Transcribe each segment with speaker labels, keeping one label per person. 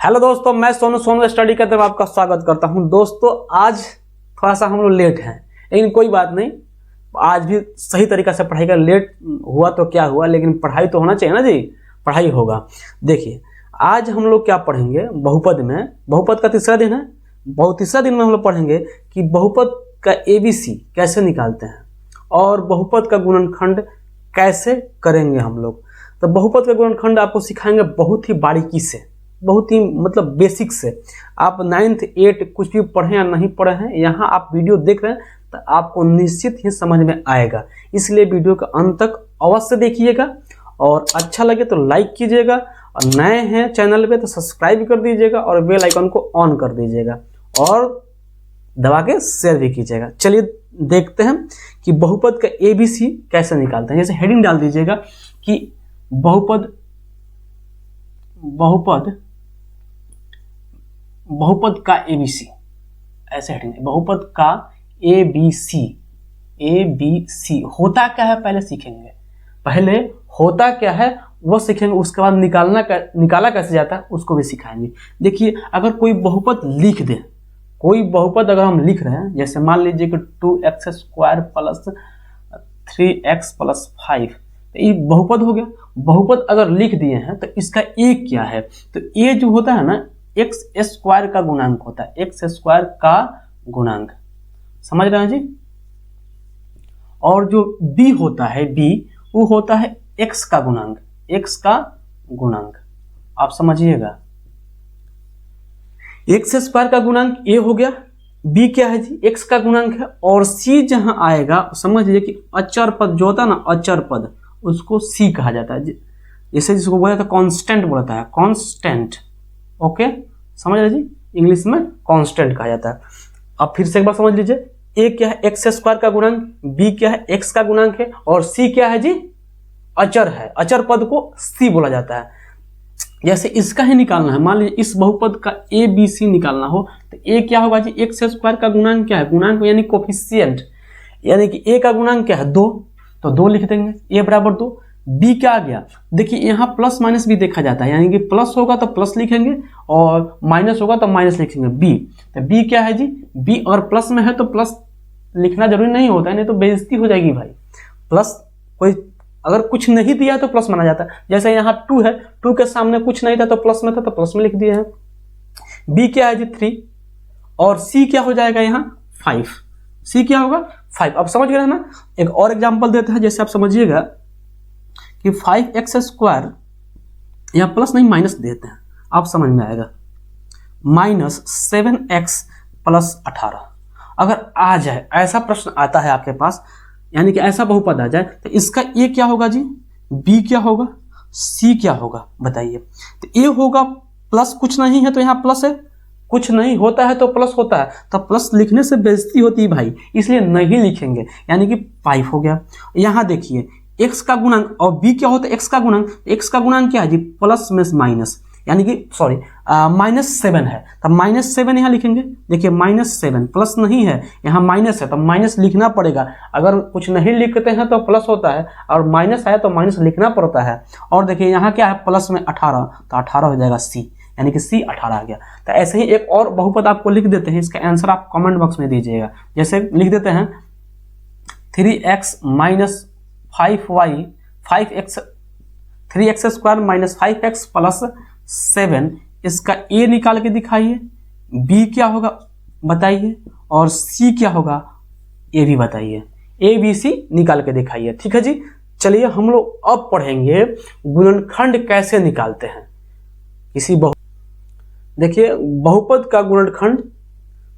Speaker 1: Hello दोस्तों, मैं Sonu study करते हुए आपका स्वागत करता हूं। दोस्तों आज थोड़ा सा हम लोग लेट हैं, लेकिन कोई बात नहीं, आज भी सही तरीका से पढ़ाई का लेट हुआ तो क्या हुआ, लेकिन पढ़ाई तो होना चाहिए ना जी, पढ़ाई होगा। देखिए आज हम लोग क्या पढ़ेंगे, बहुपद में, बहुपद का तीसरा दिन है। तीसरा दिन में हम लोग पढ़ेंगे कि बहुपद का ABC कैसे निकालते हैं और बहुपद का गुणनखंड कैसे करेंगे हम लोग। तो बहुपद का गुणनखंड आपको सिखाएंगे बहुत ही बारीकी से, बहुत ही मतलब बेसिक से। आप 9th 8 कुछ भी पढ़े या नहीं पढ़े हैं, यहाँ आप वीडियो देख रहे हैं तो आपको निश्चित ही समझ में आएगा। इसलिए वीडियो का अंत तक अवश्य देखिएगा और अच्छा लगे तो लाइक कीजिएगा, और नए हैं चैनल पे तो सब्सक्राइब कर दीजिएगा और बेल आइकन को ऑन कर दीजिएगा और दबा के शेयर भी कीजिएगा। चलिए देखते हैं कि बहुपद का ABC कैसे निकालते हैं। जैसे हेडिंग डाल दीजिएगा कि बहुपद का ABC, ऐसे हेडिंग, बहुपद का ABC होता क्या है पहले सीखेंगे। पहले होता क्या है वो सीखेंगे, उसके बाद निकाला कैसे जाता है उसको भी सिखाएंगे। देखिए अगर कोई बहुपद लिख दे, कोई बहुपद अगर हम लिख रहे हैं, जैसे मान लीजिए कि 2x² + 3x + 5, तो ये बहुपद हो गया। बहुपद अगर लिख दिए हैं तो इसका A क्या है, तो A जो होता है ना x² का गुणांक होता है, x² का गुणांक, समझ रहे हैं जी। और जो B होता है, B वो होता है x का गुणांक, x का गुणांक, आप समझिएगा। x² का गुणांक A हो गया, B क्या है जी, x का गुणांक है, और C जहां आएगा समझ लीजिए कि अचर पद जो होता है ना, अचर पद, उसको C कहा जाता है। जैसे जिसको बोला जाता है कांस्टेंट बोलता है, कांस्टेंट, ओके, समझ रहे जी, इंग्लिश में कांस्टेंट कहा जाता है। अब फिर से एक बार समझ लीजिए, A क्या है, x² का गुणांक, B क्या है, x का गुणांक है, और C क्या है जी, अचर है। अचर पद को C बोला जाता है। जैसे इसका ही निकालना है, मान लीजिए इस बहुपद का ABC निकालना हो तो A क्या होगा जी, x² का गुणांक क्या है, गुणांक यानी कोफिशिएंट, यानी कि A का गुणांक क्या है 2, तो 2 लिख देंगे, A = 2। B क्या आ गया, देखिए यहाँ प्लस माइनस भी देखा जाता है, यानी कि प्लस होगा तो प्लस लिखेंगे और माइनस होगा तो माइनस लिखेंगे। B, तो B क्या है जी, B और प्लस में है तो प्लस लिखना जरूरी नहीं होता है, नहीं तो बेइज्जती हो जाएगी भाई। प्लस कोई अगर कुछ नहीं दिया तो प्लस माना जाता है। जैसे यहाँ 2 है, 2 के सामने कुछ नहीं था तो प्लस में था तो प्लस में लिख दिए हैं। B क्या है जी 3, और C क्या हो जाएगा यहाँ 5, C क्या होगा 5। अब समझ गए ना। एक और एग्जांपल देते हैं, जैसे आप समझिएगा कि 5x², यहाँ प्लस नहीं माइनस देते हैं, आप समझ में आएगा, -7x + 18। अगर आ जाए, ऐसा प्रश्न आता है आपके पास, यानी कि ऐसा बहुपद आ जाए, तो इसका A क्या होगा जी, B क्या होगा, C क्या होगा बताइए। तो A होगा प्लस, कुछ नहीं है तो यहाँ प्लस है, कुछ नहीं होता है तो प्लस होता है, तो प्लस लिखने से बेइज्जती होती है भाई, इसलिए नहीं लिखेंगे, यानी कि 5 हो गया। यहाँ देखिए x का गुणांक, और B क्या होता है x का गुणांक, x का गुणांक क्या है जी, प्लस में माइनस, यानी कि सॉरी -7 है, तब -7 यहाँ लिखेंगे। देखिए -7, प्लस नहीं है, यहाँ माइनस है तो माइनस लिखना पड़ेगा। अगर कुछ नहीं लिखते हैं तो प्लस होता है, और माइनस है तो माइनस लिखना पड़ता है। और देखिए यहाँ क्या है, प्लस में 18, तो 18 हो जाएगा C, यानी कि C 18 आ गया। तो ऐसे ही एक और बहुपद आपको लिख देते हैं, इसका आंसर आप कमेंट बॉक्स में दीजिएगा। जैसे लिख देते हैं 3x - 5y 5x 3x² - 5x + 7, इसका A निकाल के दिखाइए, B क्या होगा बताइए, और C क्या होगा ये भी बताइए। ABC निकाल के दिखाइए, ठीक है जी। चलिए हम लोग अब पढ़ेंगे गुणनखंड कैसे निकालते हैं किसी देखिए बहुपद का गुणनखंड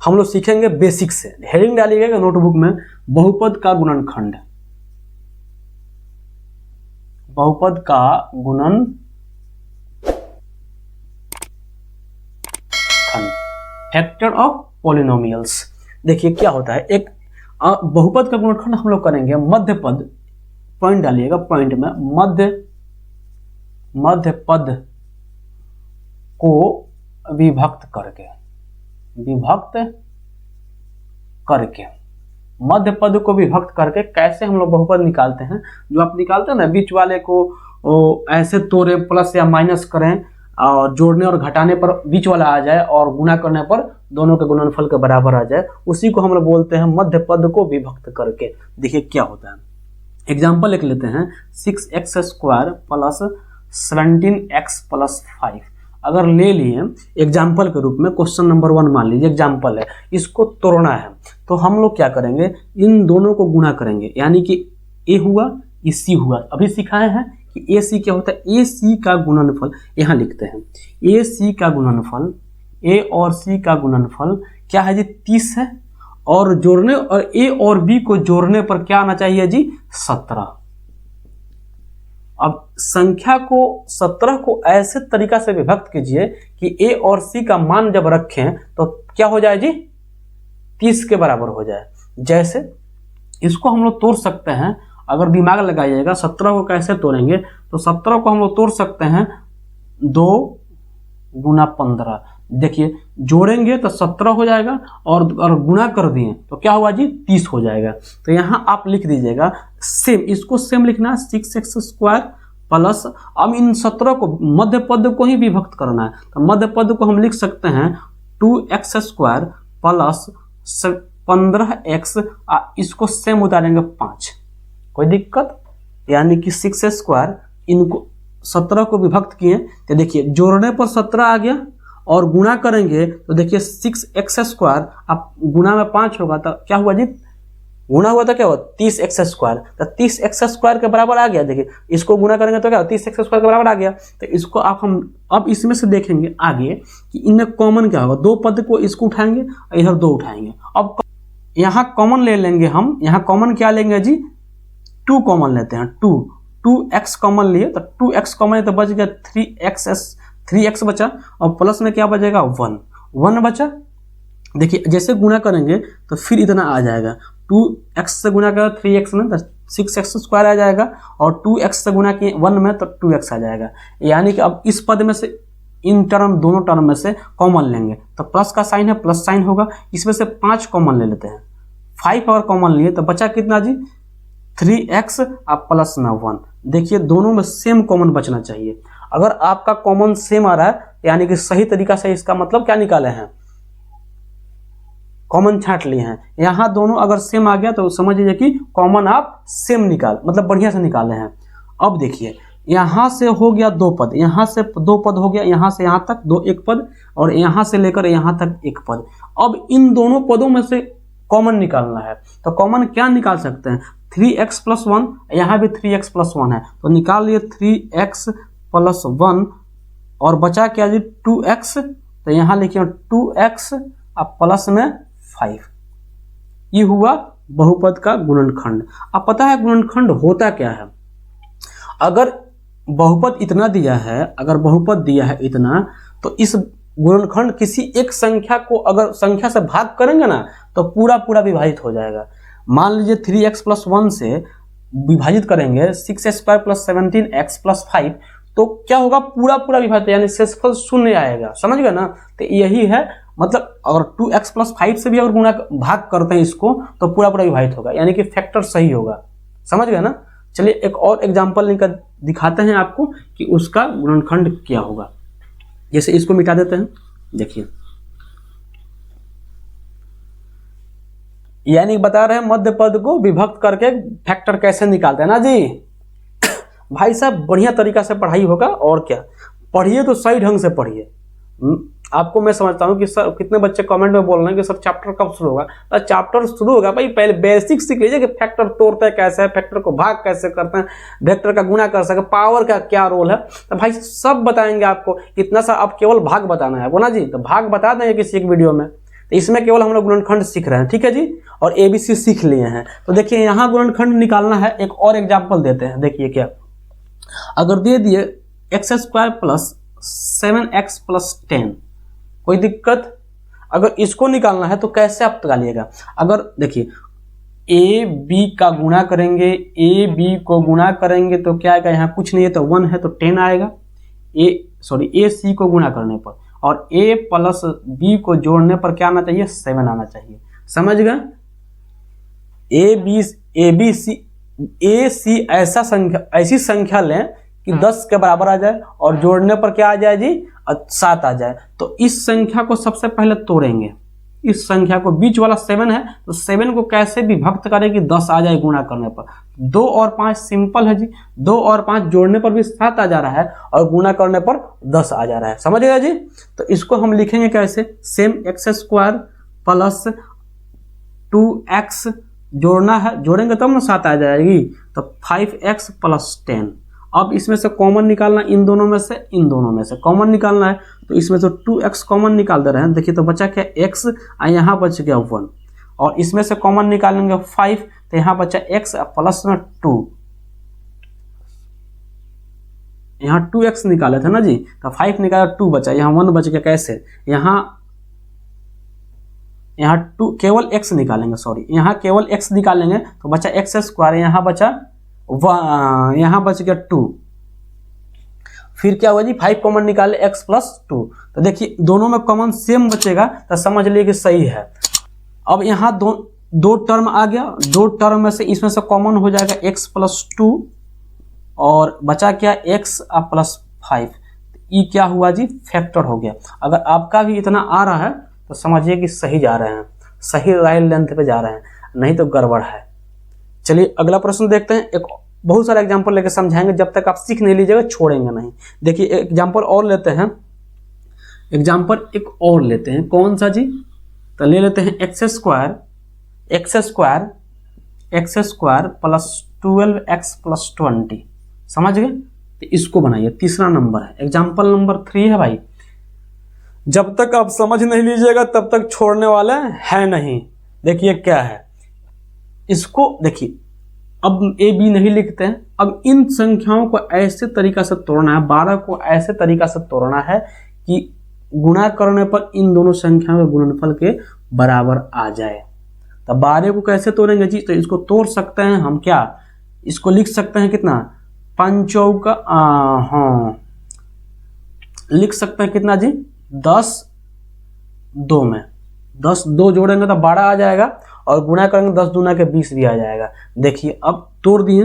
Speaker 1: हम लोग सीखेंगे बेसिक से। हेडिंग डालिएगा नोटबुक में, बहुपद का गुणनखंड, बहुपद का गुणनखंड, फैक्टर ऑफ पॉलिनोमियल्स। देखिए क्या होता है, एक बहुपद का गुणनखंड हम लोग करेंगे मध्य पद, पॉइंट डालिएगा, पॉइंट में मध्य पद को विभक्त करके मध्य पद को विभक्त करके कैसे हम लोग बहुपद निकालते हैं। जो आप निकालते हैं ना, बीच वाले को ऐसे तोड़े, प्लस या माइनस करें, और जोड़ने और घटाने पर बीच वाला आ जाए और गुणा करने पर दोनों के गुणनफल के बराबर आ जाए, उसी को हम लोग बोलते हैं मध्य पद को विभक्त करके। देखिए क्या होता है, एग्जाम्पल लिख लेते हैं 6x² प्लस 17x प्लस 5 अगर ले लिए एग्जाम्पल के रूप में, क्वेश्चन नंबर 1 मान लीजिए एग्जाम्पल है, इसको तोड़ना है तो हम लोग क्या करेंगे, इन दोनों को गुणा करेंगे, यानी कि ए हुआ ये सी हुआ। अभी सिखाए हैं कि ए सी क्या होता है, ए सी का गुणनफल यहाँ लिखते हैं, ए सी का गुणनफल, ए और सी का गुणनफल क्या है जी 30 है, और जोड़ने और ए और बी को जोड़ने पर क्या आना चाहिए जी 17। अब संख्या को 17 को ऐसे तरीका से विभक्त कीजिए कि ए और सी का मान जब रखें तो क्या हो जाए जी 30 के बराबर हो जाए। जैसे इसको हम लोग तोड़ सकते हैं, अगर दिमाग लगाइएगा 17 को कैसे तोड़ेंगे, तो 17 को हम लोग तोड़ सकते हैं 2 गुना 15। देखिए जोड़ेंगे तो 17 हो जाएगा और गुणा कर दिए तो क्या हुआ जी 30 हो जाएगा। तो यहाँ आप लिख दीजिएगा सेम, इसको सेम लिखना है 6x² प्लस, अब इन 17 को मध्य पद को ही विभक्त करना है, तो मध्य पद को हम लिख सकते हैं 2x² प्लस 15x, इसको सेम उतारेंगे 5, कोई दिक्कत, यानी कि 6² इनको 17 को विभक्त किए तो देखिए जोड़ने पर 17 आ गया और गुणा करेंगे तो देखिए 6x², अब गुणा में 5 होगा तो क्या हुआ जी, गुणा हुआ तो क्या हुआ 30x², तो 30x² के बराबर आ गया। देखिए इसको गुणा करेंगे तो क्या 30x² के बराबर आ गया। तो इसको आप हम अब इसमें से देखेंगे आगे कि इनमें कॉमन क्या होगा, 2 पद को इसको उठाएंगे और इधर 2 उठाएंगे। अब यहाँ कॉमन ले लेंगे हम, यहाँ कॉमन क्या लेंगे जी 2 कॉमन लेते हैं, 2x कॉमन लिए तो 2x कॉमन तो बच गया 3x बचा, और प्लस में क्या बचेगा 1 बचा। देखिए जैसे गुणा करेंगे तो फिर इतना आ जाएगा, 2x से गुणा करें 3x में तो 6x² आ जाएगा, और 2x से गुणा किए 1 में तो 2x आ जाएगा। यानी कि अब इस पद में से इन टर्म दोनों टर्म में से कॉमन लेंगे तो प्लस का साइन है प्लस साइन होगा, इसमें से 5 कॉमन ले लेते हैं, 5 और कॉमन लिए तो बचा कितना जी 3x आप प्लस में 1। देखिए दोनों में सेम कॉमन बचना चाहिए। अगर आपका कॉमन सेम आ रहा है यानी कि सही तरीका से, इसका मतलब क्या निकाले हैं, कॉमन छांट लिए हैं। यहाँ दोनों अगर सेम आ गया तो समझ लीजिए कि कॉमन आप सेम निकाल, मतलब बढ़िया से निकाले हैं। अब देखिए यहाँ से हो गया 2 पद, यहाँ से 2 पद हो गया, यहाँ से यहाँ तक 1 पद, और यहाँ से लेकर यहाँ तक 1 पद। अब इन दोनों पदों में से कॉमन निकालना है, तो कॉमन क्या निकाल सकते हैं 3x प्लस 1, यहाँ भी 3x प्लस 1 है तो निकाल लिए 3x प्लस 1, और बचा क्या जी 2x, तो यहाँ लिखिए 2x अब प्लस में 5। ये हुआ बहुपद का गुणनखंड। अब पता है गुणनखंड होता क्या है, अगर बहुपद इतना दिया है, अगर बहुपद दिया है इतना, तो इस गुणनखंड किसी एक संख्या को अगर संख्या से भाग करेंगे ना तो पूरा पूरा विभाजित हो जाएगा। मान लीजिए 3x प्लस 1 से विभाजित करेंगे 6x² प्लस 17x प्लस 5, तो क्या होगा पूरा पूरा विभाजित, यानी शेषफल 0 आएगा। समझ गए ना, तो यही है मतलब, अगर 2x प्लस 5 से भी अगर गुणा भाग करते हैं इसको तो पूरा पूरा विभाजित होगा, यानी कि फैक्टर सही होगा। समझ गए ना। चलिए एक और एग्जाम्पल लेकर दिखाते हैं आपको कि उसका गुणनखंड क्या होगा। जैसे इसको मिटा देते हैं, देखिए यानी बता रहे हैं मध्य पद को विभक्त करके फैक्टर कैसे निकालते हैं ना जी। भाई साहब बढ़िया तरीका से पढ़ाई होगा, और क्या पढ़िए तो सही ढंग से पढ़िए। आपको मैं समझता हूँ कि सर कितने बच्चे कमेंट में बोल रहे हैं कि सर चैप्टर कब शुरू होगा, तो चैप्टर शुरू होगा भाई पहले बेसिक सीख लीजिए कि फैक्टर तोड़ते कैसे हैं, फैक्टर को भाग कैसे करते हैं, वेक्टर का गुणा कर सके, पावर का क्या रोल है, तो भाई सब बताएंगे आपको। इतना सा अब केवल भाग बताना है वो ना जी, तो भाग बता देंगे किसी एक वीडियो में। तो इसमें केवल हम लोग गुणनखंड सीख रहे हैं, ठीक है जी, और ABC सीख लिए हैं। तो देखिए यहाँ गुणनखंड निकालना है, एक और एग्जाम्पल देते हैं। देखिए क्या, अगर दे दिए x² प्लस 7x प्लस 10, कोई दिक्कत। अगर इसको निकालना है तो कैसे आप निकालिएगा, अगर देखिए a b का गुणा करेंगे, a b को गुणा करेंगे तो क्या आएगा, यहाँ कुछ नहीं है तो 1 है तो 10 आएगा, a c को गुणा करने पर, और a प्लस b को जोड़ने पर क्या आना चाहिए 7 आना चाहिए। समझ गए। a b c ऐसी संख्या लें कि 10 के बराबर आ जाए और जोड़ने पर क्या आ जाए जी 7 आ जाए। तो इस संख्या को सबसे पहले तोड़ेंगे, इस संख्या को, बीच वाला 7 है तो 7 को कैसे विभक्त करें कि 10 आ जाए गुणा करने पर। 2 और 5 सिंपल है जी, 2 और 5 जोड़ने पर भी 7 आ जा रहा है और गुणा करने पर 10 आ जा रहा है, समझ गया जी। तो इसको हम लिखेंगे कैसे, same x square plus 2x जोड़ना है, जोड़ेंगे तब ना 7 आ जाएगी, तो 5x प्लस 10। अब इसमें से कॉमन निकालना, इन दोनों में से, इन दोनों में से कॉमन निकालना है, तो इसमें से 2x कॉमन निकाल दे रहे हैं। देखिए तो बचा क्या x, और यहाँ बच गया 1, और इसमें से कॉमन निकालेंगे 5, तो यहाँ बचा x प्लस में 2, यहाँ 2x निकाले थे ना जी, तो 5 निकाला 2 बचा, यहाँ 1 बच गया। कैसे, यहाँ 2 केवल x निकालेंगे, सॉरी यहाँ केवल x निकालेंगे तो बचा x स्क्वायर, यहाँ बचा यहाँ बच गया 2, फिर क्या हुआ जी 5 कॉमन निकाले x प्लस 2, तो देखिए दोनों में कॉमन सेम बचेगा तो समझ लिए कि सही है। अब यहाँ दो टर्म आ गया, 2 टर्म में से इसमें से कॉमन हो जाएगा x प्लस 2 और बचा क्या x प्लस 5, ये क्या हुआ जी फैक्टर हो गया। अगर आपका भी इतना आ रहा है तो समझिए कि सही जा रहे हैं, सही लाइन लेंथ पे जा रहे हैं, नहीं तो गड़बड़ है। चलिए अगला प्रश्न देखते हैं। एक बहुत सारा एग्जांपल लेके समझाएंगे, जब तक आप सीख नहीं लीजिएगा छोड़ेंगे नहीं। देखिए एग्जांपल और लेते हैं, एग्जांपल एक और लेते हैं, कौन सा जी, तो ले लेते हैं x square plus 12x plus 20, समझ गए। तो इसको बनाइए, तीसरा नंबर है, एग्जांपल नंबर 3 है भाई। जब तक आप समझ नहीं लीजिएगा तब तक छोड़ने वाला है नहीं। देखिए क्या है, इसको देखिए, अब ए बी नहीं लिखते हैं, अब इन संख्याओं को ऐसे तरीका से तोड़ना है, 12 को ऐसे तरीका से तोड़ना है कि गुणा करने पर इन दोनों संख्याओं के गुणनफल के बराबर आ जाए। तो 12 को कैसे तोड़ेंगे जी, तो इसको तोड़ सकते हैं हम, क्या इसको लिख सकते हैं कितना, 5 चौका, हाँ लिख सकते हैं कितना जी 10 2 में, 10 2 जोड़ेंगे तो 12 आ जाएगा और गुणा करेंगे 10 दूना के 20 भी आ जाएगा। देखिए अब तोड़ दिए,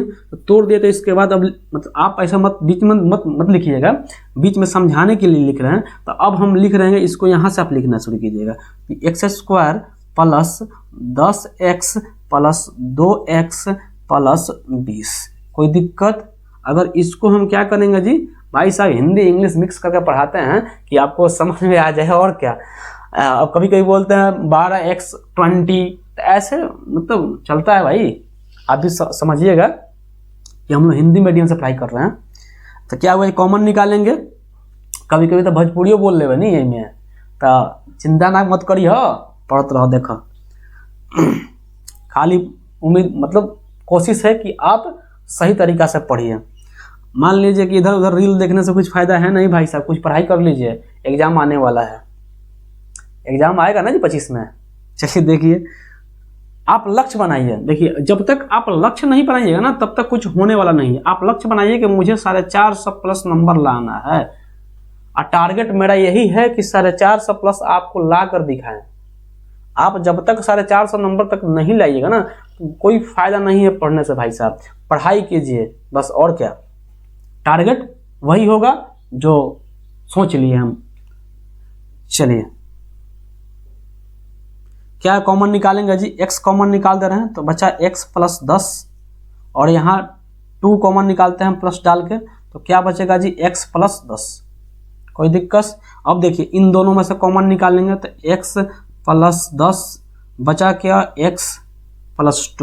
Speaker 1: तो इसके बाद अब मतलब आप ऐसा बीच में मत लिखिएगा, बीच में समझाने के लिए लिख रहे हैं। तो अब हम लिख रहे हैं, इसको यहाँ से आप लिखना शुरू कीजिएगा, x square plus 10x plus 2x plus 20। कोई दिक्कत? अगर इसको हम क्या करेंगे जी, भाई साहब हिंदी इंग्लिश मिक्स करके पढ़ाते हैं कि आपको समझ में आ जाए, और क्या। अब कभी कभी बोलते हैं 12x 20, तो ऐसे मतलब चलता है भाई। आप भी समझिएगा कि हम लोग हिंदी मीडियम से पढ़ाई कर रहे हैं। तो क्या हुआ, कॉमन निकालेंगे, कभी कभी तो भोजपुरियो बोल ले नहीं यही में, तो चिंता ना मत करिए, पढ़त रहो। देखो खाली उम्मीद मतलब कोशिश है कि आप सही तरीका से पढ़िए। मान लीजिए कि इधर उधर रील देखने से कुछ फायदा है नहीं भाई साहब, कुछ पढ़ाई कर लीजिए, एग्जाम आने वाला है, एग्जाम आएगा ना जी 25 में। चलिए देखिए, आप लक्ष्य बनाइए। देखिए जब तक आप लक्ष्य नहीं बनाइएगा ना तब तक कुछ होने वाला नहीं है। आप लक्ष्य बनाइए कि मुझे 450 प्लस नंबर लाना है, और टारगेट मेरा यही है कि 450 प्लस आपको ला कर दिखाएं। आप जब तक 450 नंबर तक नहीं लाइएगा ना तो कोई फायदा नहीं है पढ़ने से भाई साहब। पढ़ाई कीजिए बस, और क्या। टारगेट वही होगा जो सोच लिए हम। चलिए क्या कॉमन निकालेंगे जी, x कॉमन निकाल दे रहे हैं तो बचा x प्लस 10, और यहाँ 2 कॉमन निकालते हैं प्लस डाल के, तो क्या बचेगा जी x प्लस 10। कोई दिक्कत? अब देखिए इन दोनों में से कॉमन निकालेंगे तो x प्लस 10 बचा क्या, x प्लस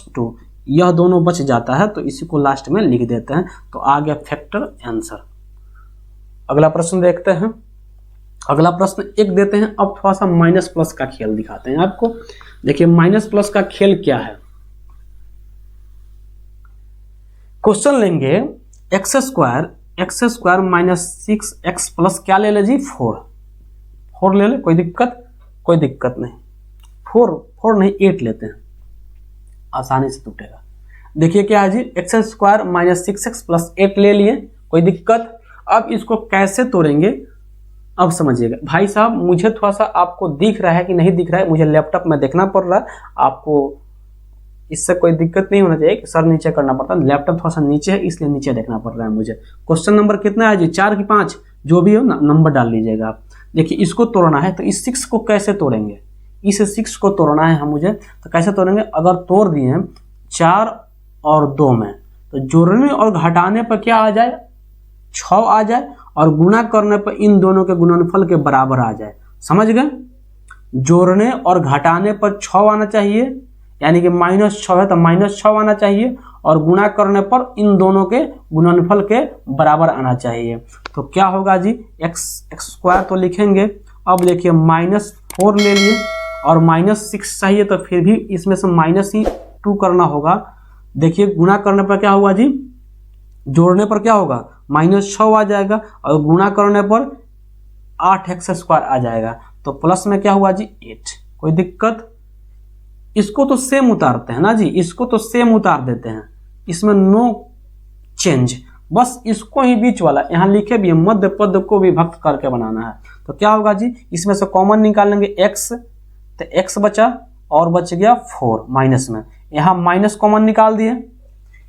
Speaker 1: 2, यह दोनों बच जाता है, तो इसी को लास्ट में लिख देते हैं, तो आ गया फैक्टर आंसर। अगला प्रश्न देखते हैं। अगला प्रश्न एक देते हैं, अब थोड़ा सा माइनस प्लस का खेल दिखाते हैं आपको। देखिए माइनस प्लस का खेल क्या है। क्वेश्चन लेंगे x square minus 6x plus क्या ले ले जी, 4 ले ले। कोई दिक्कत? कोई दिक्कत नहीं। 4 नहीं 8 लेते हैं, आसानी से टूटेगा। देखिए क्या है जी, x square minus 6x plus 8 ले लिए, कोई दिक्कत? अब इसको कैसे तोड़ेंगे अब समझिएगा भाई साहब। मुझे थोड़ा सा आपको दिख रहा है कि नहीं दिख रहा है, मुझे लैपटॉप में देखना पड़ रहा है, आपको इससे कोई दिक्कत नहीं होना चाहिए कि सर नीचे करना पड़ता है, लैपटॉप थोड़ा सा नीचे है इसलिए नीचे देखना पड़ रहा है मुझे। क्वेश्चन नंबर कितना है जी, 4 की 5 जो भी हो ना नंबर डाल लीजिएगा आप। देखिए इसको तोड़ना है तो इस 6 को कैसे तोड़ेंगे, इस 6 को तोड़ना है हम मुझे, तो कैसे तोड़ेंगे, अगर तोड़ दिए 4 और 2 में तो जोड़ने और घटाने पर क्या आ जाए, 6 आ जाए, और गुणा करने पर इन दोनों के गुणनफल के बराबर आ जाए। समझ गए, जोड़ने और घटाने पर 6 आना चाहिए, यानी कि -6 है तो -6 आना चाहिए, और गुणा करने पर इन दोनों के गुणनफल के बराबर आना चाहिए। तो क्या होगा जी, x² तो लिखेंगे। अब देखिए -4 ले लिए और -6 चाहिए, तो फिर भी इसमें से -2 करना होगा। देखिए गुणा करने पर क्या होगा जी, जोड़ने पर क्या होगा, -6 आ जाएगा, और गुणा करने पर 8x² आ जाएगा। तो प्लस में क्या हुआ जी 8। कोई दिक्कत, इसको तो सेम उतारते हैं ना जी, इसको तो सेम उतार देते हैं, इसमें नो चेंज, बस इसको ही बीच वाला यहाँ लिखे भी है, मध्य पद को विभक्त करके बनाना है। तो क्या होगा जी, इसमें से कॉमन निकालेंगे x, तो x बचा और बच गया 4 माइनस में, यहाँ माइनस कॉमन निकाल दिए।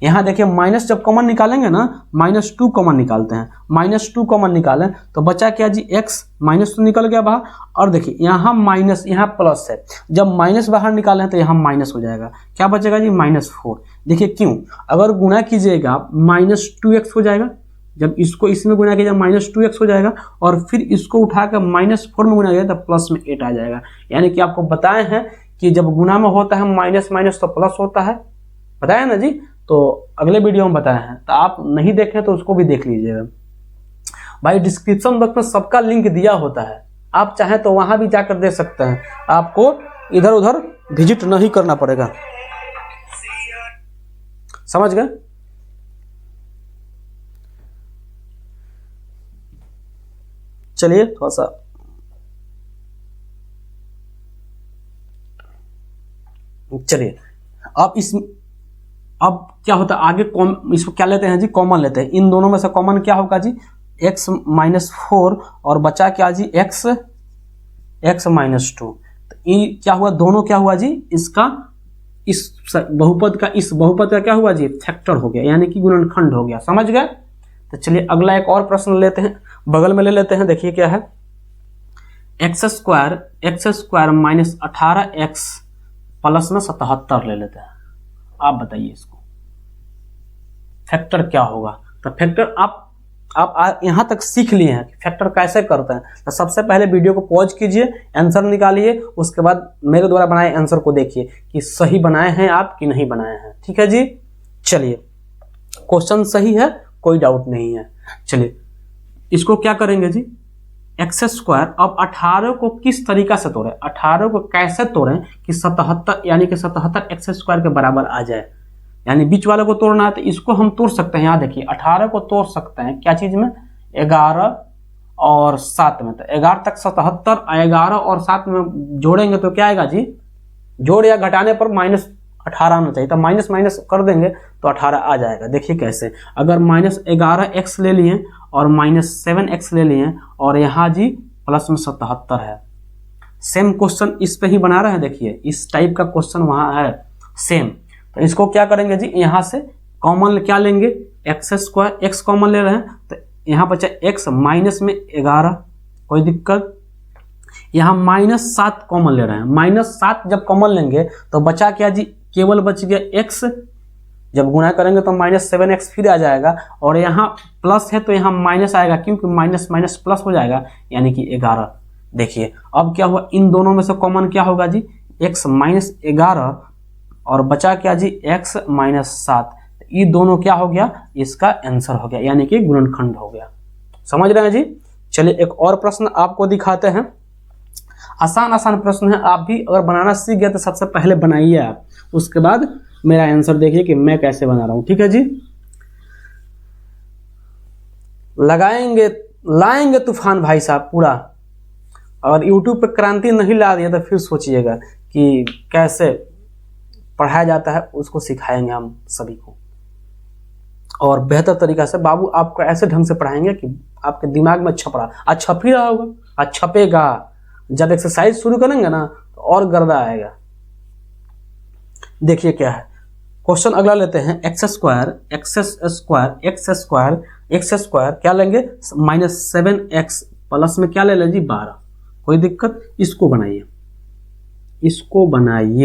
Speaker 1: यहाँ देखिए माइनस जब कॉमन निकालेंगे ना, -2 कॉमन निकालते हैं, -2 कॉमन निकालें तो बचा क्या जी x, माइनस तो निकल गया बाहर, और देखिए यहाँ माइनस यहाँ प्लस है, जब माइनस बाहर निकालें तो यहाँ माइनस हो जाएगा, क्या बचेगा जी -4। देखिए क्यों, अगर गुणा कीजिएगा -2x हो जाएगा, जब इसको इसमें गुणा कीजिएगा -2x हो जाएगा, और फिर इसको उठा कर -4 में गुणा किया तो प्लस में 8 आ जाएगा। यानी कि आपको बताए हैं कि जब गुणा में होता है माइनस माइनस तो प्लस होता है, बताया ना जी, तो अगले वीडियो में बताया है, तो आप नहीं देखें तो उसको भी देख लीजिएगा भाई। डिस्क्रिप्शन बॉक्स में सबका लिंक दिया होता है, आप चाहें तो वहां भी जाकर देख सकते हैं, आपको इधर उधर विजिट नहीं करना पड़ेगा। समझ गए, चलिए थोड़ा सा चलिए अब क्या होता है आगे, इसको क्या लेते हैं जी, कॉमन लेते हैं। इन दोनों में से कॉमन क्या होगा जी, x -4 और बचा क्या जी x -2। तो ये क्या हुआ, दोनों क्या हुआ जी, इसका इस बहुपद का क्या हुआ जी, फैक्टर हो गया, यानी कि गुणनखंड हो गया। समझ गए। तो चलिए अगला एक और प्रश्न लेते हैं, बगल में ले लेते हैं। देखिए क्या है, x² -18x प्लस में 77 ले लेते हैं। आप बताइए इसको फैक्टर क्या होगा। तो फैक्टर आप यहां तक सीख लिए हैं कि फैक्टर कैसे करते हैं। तो सबसे पहले वीडियो को पॉज कीजिए, आंसर निकालिए, उसके बाद मेरे द्वारा बनाए आंसर को देखिए कि सही बनाए हैं आप कि नहीं बनाए हैं। ठीक है जी, चलिए क्वेश्चन सही है, कोई डाउट नहीं है। चलिए इसको क्या करेंगे जी, x²। अब 18 को किस तरीका से तोड़ें, 18 को कैसे तोड़ें कि 77 यानी कि 77 x² के बराबर आ जाए, यानी बीच वाले को तोड़ना है। तो इसको हम तोड़ सकते हैं, यहाँ देखिए 18 को तोड़ सकते हैं क्या चीज में, 11 और 7 में। तो 11 तक 77, 11 और 7 में जोड़ेंगे तो क्या आएगा जी, जोड़ या घटाने पर -18 आना चाहिए, तो माइनस माइनस कर देंगे तो 18 आ जाएगा। देखिए कैसे, अगर -11x ले लिए और -7x ले लिए और यहाँ जी प्लस में 77 है। सेम क्वेश्चन इस पे ही बना रहे हैं, देखिए इस टाइप का क्वेश्चन वहां है सेम। तो इसको क्या करेंगे जी, यहाँ से कॉमन क्या लेंगे, x², x कॉमन ले रहे हैं, तो यहाँ बचा x माइनस में 11, कोई दिक्कत। यहाँ -7 कॉमन ले रहे हैं, -7 जब कॉमन लेंगे तो बचा क्या जी, केवल बच गया x, जब गुणा करेंगे तो -7x फिर आ जाएगा, और यहाँ प्लस है तो यहाँ माइनस आएगा, क्योंकि माइनस माइनस प्लस हो जाएगा, यानी कि 11। देखिए अब क्या हुआ, इन दोनों में से कॉमन क्या होगा जी, x -11 और बचा क्या जी, x -7। ये दोनों क्या हो गया, इसका आंसर हो गया, यानी कि गुणनखंड हो गया। समझ रहे हैं जी। चलिए एक और प्रश्न आपको दिखाते हैं, आसान प्रश्न है, आप भी अगर बनाना सीख गए तो सबसे पहले बनाइए आप, उसके बाद मेरा आंसर देखिए कि मैं कैसे बना रहा हूं। ठीक है जी, लाएंगे तूफान भाई साहब पूरा। और YouTube पे क्रांति नहीं ला दिया तो फिर सोचिएगा कि कैसे पढ़ाया जाता है, उसको सिखाएंगे हम सभी को, और बेहतर तरीका से। बाबू आपको ऐसे ढंग से पढ़ाएंगे कि आपके दिमाग में छप रहा, आज छप ही रहा होगा, आज छपेगा। जब एक्सरसाइज शुरू करेंगे ना तो और गर्दा आएगा। देखिए क्या है, क्वेश्चन अगला लेते हैं एक्स स्क्वायर क्या लेंगे -7x प्लस में क्या ले लें जी 12। कोई दिक्कत, इसको बनाइए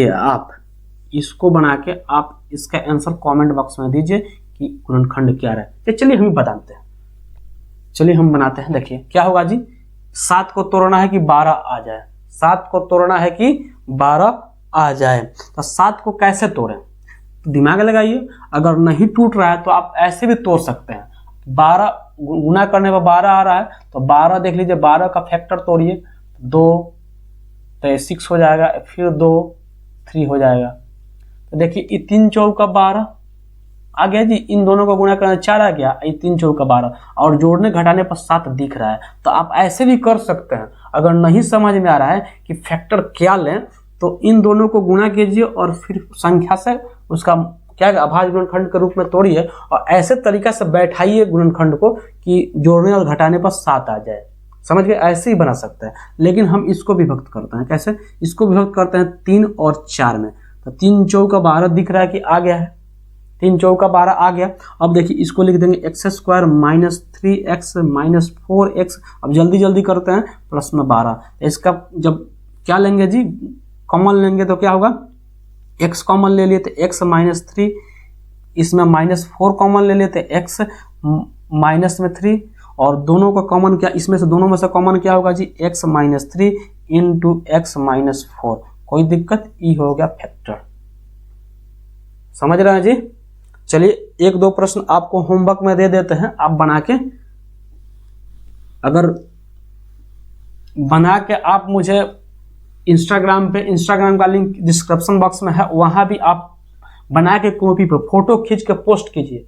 Speaker 1: आप, इसको बना के आप इसका आंसर कमेंट बॉक्स में दीजिए कि गुणनखंड क्या रहा है। चलिए हम बताते हैं, चलिए हम बनाते हैं। देखिए क्या होगा जी, 7 को तोड़ना है कि 12 आ जाए, 7 को तोड़ना है कि 12 आ जाए। तो 7 को कैसे तोड़ें, दिमाग लगाइए। अगर नहीं टूट रहा है तो आप ऐसे भी तोड़ सकते हैं। 12 गुना करने पर 12 आ रहा है तो 12 देख लीजिए, 12 का फैक्टर तोड़िए, 2 तो 6 हो जाएगा, फिर 2 3 हो जाएगा। तो देखिए ये 3 चौका 12 आ गया जी, इन दोनों को गुणा करने 4 आ गया, ये 3 चौका 12 और जोड़ने घटाने पर 7 दिख रहा है। तो आप ऐसे भी कर सकते हैं। अगर नहीं समझ में आ रहा है कि फैक्टर क्या लें तो इन दोनों को गुणा कीजिए और फिर संख्या से उसका क्या अभाज्य गुणनखंड के रूप में तोड़िए और ऐसे तरीका से बैठाइए गुणनखंड को कि जोड़ने और घटाने पर 7 आ जाए। समझ गए, ऐसे ही बना सकते हैं। लेकिन हम इसको विभक्त करते हैं, कैसे, इसको विभक्त करते हैं 3 और 4 में। तो 3 चौका 12 दिख रहा है कि आ गया है, 3 चौका 12 आ गया। अब देखिए इसको लिख देंगे एक्स स्क्वायर -3x -4x। अब जल्दी जल्दी करते हैं, प्लस में 12। इसका जब क्या लेंगे जी, कॉमन लेंगे तो क्या होगा, x कॉमन ले लिए तो x -3, इसमें -4 कॉमन ले लिए तो x -3 और दोनों का कॉमन क्या, इसमें से दोनों में से कॉमन क्या होगा जी, x -3 इंटू x -4। कोई दिक्कत, ई हो गया फैक्टर। समझ रहे हैं जी। चलिए 1-2 प्रश्न आपको होमवर्क में दे देते हैं, आप बना के, अगर बना के आप मुझे इंस्टाग्राम का लिंक डिस्क्रिप्शन बॉक्स में है, वहां भी आप बना के कॉपी पर फोटो खींच के पोस्ट कीजिए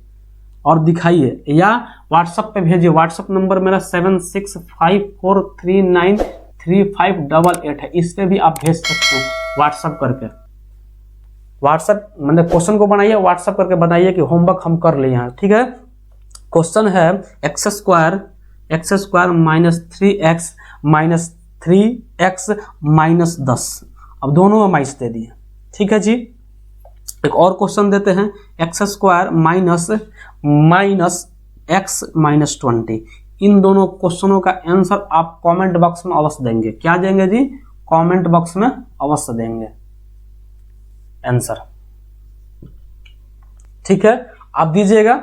Speaker 1: और दिखाइए, या व्हाट्सएप पे भेजिए। व्हाट्सएप नंबर मेरा 7654393588 है, इस पे भी आप भेज सकते हैं व्हाट्सएप करके। व्हाट्सएप मतलब क्वेश्चन को बनाइए, व्हाट्सएप करके बनाइए कि होमवर्क हम कर लिए हैं, ठीक है। क्वेश्चन है एक्स स्क्वायर -3x -10। अब दोनों में माइनस दे दिए, ठीक है जी। एक और क्वेश्चन देते हैं एक्स स्क्वायर -x -20। इन दोनों क्वेश्चनों का आंसर आप कमेंट बॉक्स में अवश्य देंगे। क्या देंगे जी, कमेंट बॉक्स में अवश्य देंगे आंसर, ठीक है, आप दीजिएगा।